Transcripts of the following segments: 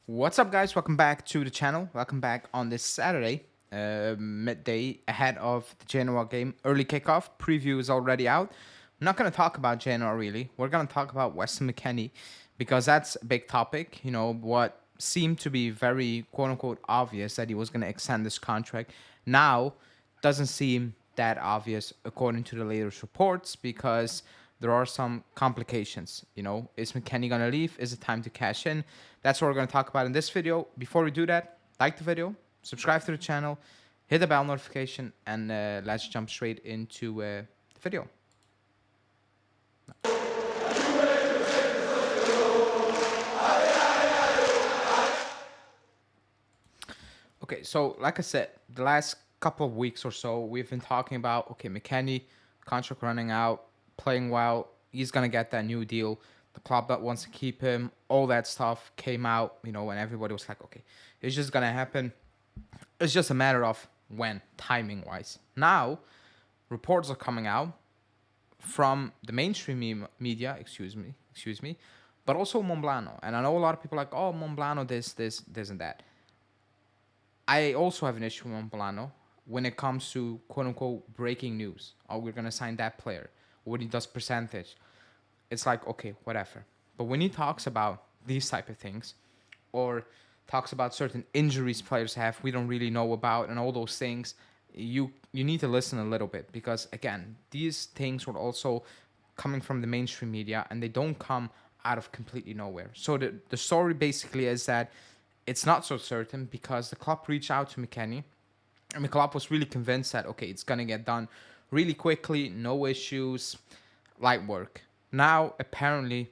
What's up, guys? Welcome back to the channel. Welcome back on this Saturday, midday, ahead of the Genoa game. Early kickoff. Preview is already out. I'm not going to talk about Genoa, really. We're going to talk about Weston McKennie because that's a big topic. You know, what seemed to be very, quote-unquote, obvious that he was going to extend this contract now doesn't seem that obvious according to the latest reports because there are some complications. You know, is McKennie gonna leave? Is it time to cash in? That's what we're gonna talk about in this video. Before we do that, like the video, subscribe to the channel, hit the bell notification, and let's jump straight into the video. Okay, so like I said, the last couple of weeks or so, we've been talking about, okay, McKennie, contract running out, playing well, he's going to get that new deal. The club that wants to keep him, all that stuff came out, you know, and everybody was like, okay, it's just going to happen. It's just a matter of when, timing-wise. Now, reports are coming out from the mainstream media, excuse me, but also Monblano. And I know a lot of people are like, oh, Monblano, this, and that. I also have an issue with Monblano when it comes to quote-unquote breaking news. Oh, we're going to sign that player. When he does percentage, it's like, okay, whatever. But when he talks about these type of things or talks about certain injuries players have we don't really know about and all those things, you need to listen a little bit because, again, these things were also coming from the mainstream media and they don't come out of completely nowhere. So the story basically is that it's not so certain because the club reached out to McKennie and the club was really convinced that, okay, it's going to get done really quickly, no issues, light work. Now, apparently,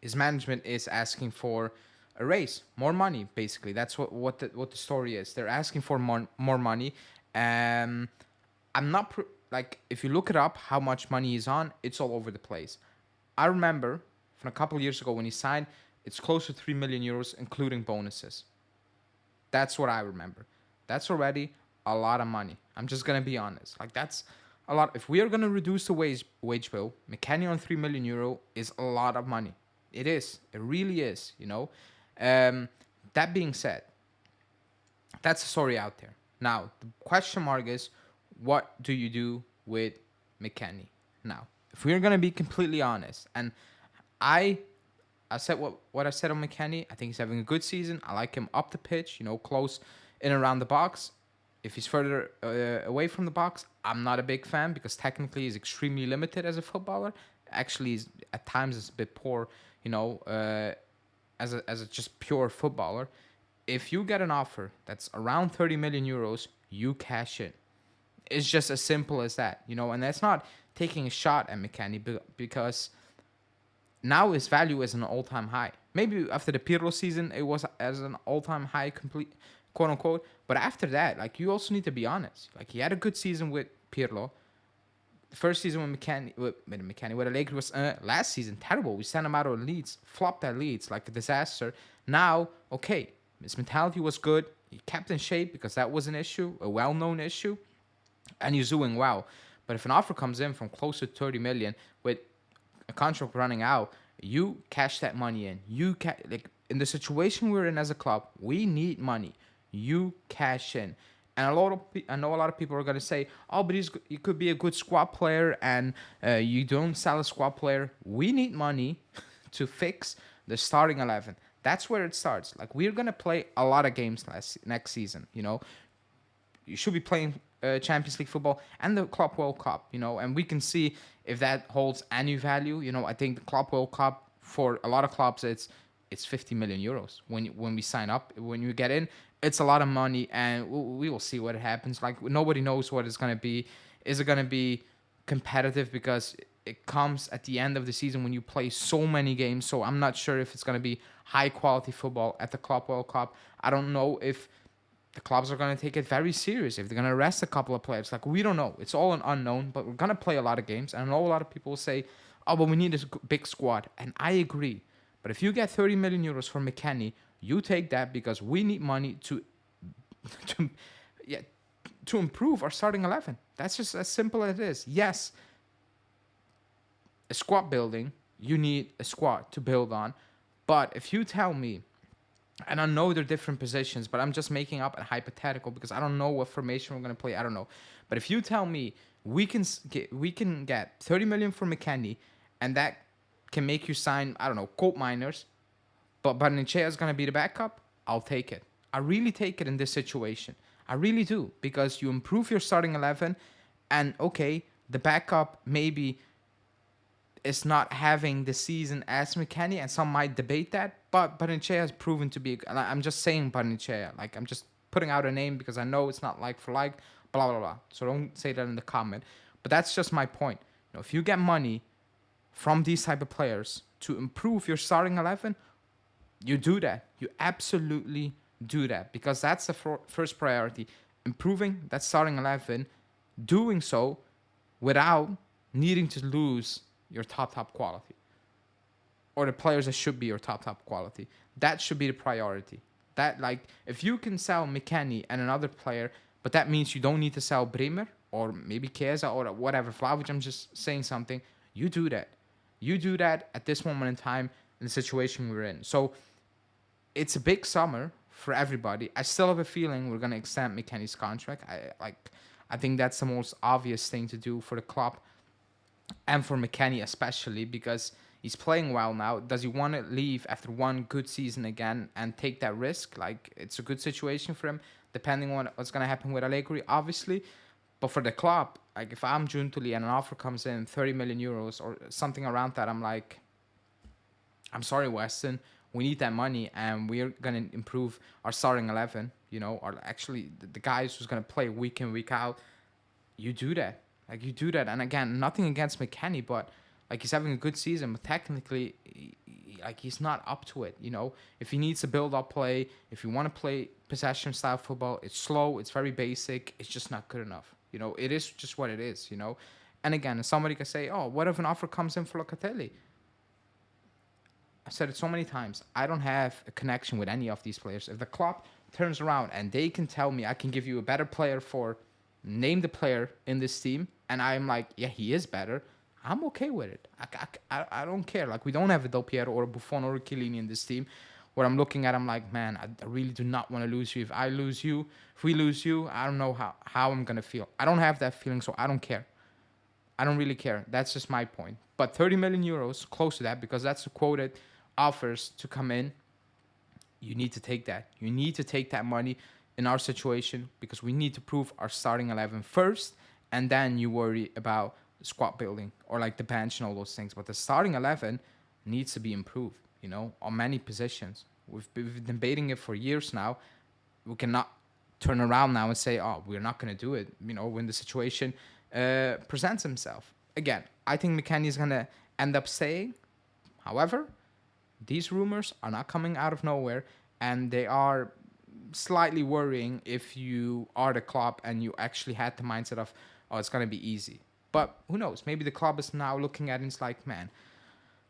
his management is asking for a raise, more money, basically. That's what the story is. They're asking for more money. I'm not, if you look it up, how much money he's on, it's all over the place. I remember from a couple of years ago when he signed, it's close to 3 million euros, including bonuses. That's what I remember. That's already a lot of money. I'm just going to be honest. Like, that's a lot. If we are going to reduce the wage bill, McKennie on 3 million euro is a lot of money. It is. It really is, you know. That being said, that's the story out there. Now, the question mark is, what do you do with McKennie? Now, if we're going to be completely honest, and I said what I said on McKennie. I think he's having a good season. I like him up the pitch, you know, close in and around the box. If he's further away from the box, I'm not a big fan because technically he's extremely limited as a footballer. Actually, he's, at times it's a bit poor, you know, as a just pure footballer. If you get an offer that's around 30 million euros, you cash in. It's just as simple as that, you know, and that's not taking a shot at McKennie because now his value is an all-time high. Maybe after the Pirlo season, it was as an all-time high, complete, quote unquote. But after that, like, you also need to be honest. Like, he had a good season with Pirlo. The first season with Allegri was last season terrible. We sent him out of Leeds, flopped at Leeds like a disaster. Now, okay, his mentality was good. He kept in shape because that was an issue, a well-known issue, and he's doing well. But if an offer comes in from close to 30 million with a contract running out, you cash that money in. Like, in the situation we're in as a club, we need money. You cash in. And I know a lot of people are gonna say, "Oh, but he could be a good squad player," and you don't sell a squad player. We need money to fix the starting 11. That's where it starts. Like, we're gonna play a lot of games next season. You know, you should be playing Champions League football and the Club World Cup, you know, and we can see if that holds any value. You know, I think the Club World Cup for a lot of clubs, it's 50 million euros when we sign up. When you get in, it's a lot of money, and we will see what happens. Like, nobody knows what it's going to be. Is it going to be competitive because it comes at the end of the season when you play so many games. So I'm not sure if it's going to be high quality football at the Club World Cup. I don't know if the clubs are going to take it very serious, if they're going to arrest a couple of players. Like, we don't know. It's all an unknown, but we're going to play a lot of games. And I know a lot of people will say, oh, but we need a big squad. And I agree. But if you get 30 million euros for McKennie, you take that because we need money to improve our starting 11. That's just as simple as it is. Yes, a squad building, you need a squad to build on. But if you tell me And I know they're different positions, but I'm just making up a hypothetical because I don't know what formation we're gonna play. I don't know. But if you tell me we can get 30 million for McKennie, and that can make you sign, I don't know, Colt Miners, but Barnechea is gonna be the backup, I'll take it. I really take it in this situation. I really do, because you improve your starting 11, and okay, the backup maybe is not having the season as McKennie, and some might debate that. But Barnechea has proven to be. And I'm just saying Barnechea, like I'm just putting out a name because I know it's not like for like, blah blah blah. So don't say that in the comment. But that's just my point. If you get money from these type of players to improve your starting 11, you do that. You absolutely do that, because that's the first priority. Improving that starting 11, doing so without needing to lose your top quality, or the players that should be your top quality. That should be the priority. That, like, if you can sell McKennie and another player, but that means you don't need to sell Bremer or maybe Chiesa or whatever, Vlahovic, I'm just saying something, you do that. You do that at this moment in time in the situation we're in. So it's a big summer for everybody. I still have a feeling we're gonna extend McKennie's contract. I think that's the most obvious thing to do for the club, and for McKennie especially, because he's playing well now. Does he want to leave after one good season again and take that risk? Like, it's a good situation for him, depending on what's going to happen with Allegri, obviously. But for the club, like, if I'm Giuntoli and an offer comes in 30 million euros or something around that, I'm like, I'm sorry, Weston, we need that money, and we're going to improve our starting 11, or actually the guys who's going to play week in, week out. You do that. Like, you do that. And again, nothing against McKennie, but like, he's having a good season, but technically, he's not up to it. If he needs to build up play, if you want to play possession style football, it's slow, it's very basic, it's just not good enough. It is just what it is. And again, somebody can say, oh, what if an offer comes in for Locatelli? I've said it so many times. I don't have a connection with any of these players. If the club turns around and they can tell me I can give you a better player for, name the player in this team, and I'm like, yeah, he is better, I'm okay with it. I don't care. Like, we don't have a Del Piero or a Buffon or a Chiellini in this team. What I'm looking at, I'm like, man, I really do not want to lose you. If we lose you, I don't know how I'm going to feel. I don't have that feeling, so I don't care. I don't really care. That's just my point. But 30 million euros, close to that, because that's the quoted offers to come in. You need to take that. You need to take that money in our situation, because we need to prove our starting 11 first, and then you worry about squad building or like the bench and all those things. But the starting 11 needs to be improved, on many positions. We've been debating it for years now. We cannot turn around now and say, oh, we're not going to do it, when the situation presents himself. Again, I think McKennie is going to end up staying. However, these rumors are not coming out of nowhere, and they are slightly worrying if you are the club and you actually had the mindset of, oh, it's going to be easy. But who knows? Maybe the club is now looking at it and it's like, man,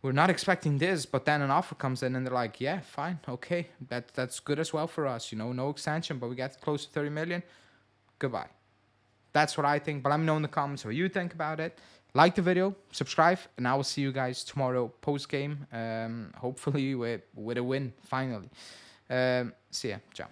we're not expecting this, but then an offer comes in and they're like, yeah, fine, okay, that's good as well for us, no extension, but we get close to 30 million. Goodbye. That's what I think, but let me know in the comments what you think about it. Like the video, subscribe, and I will see you guys tomorrow post-game, hopefully with a win, finally. See ya. Ciao.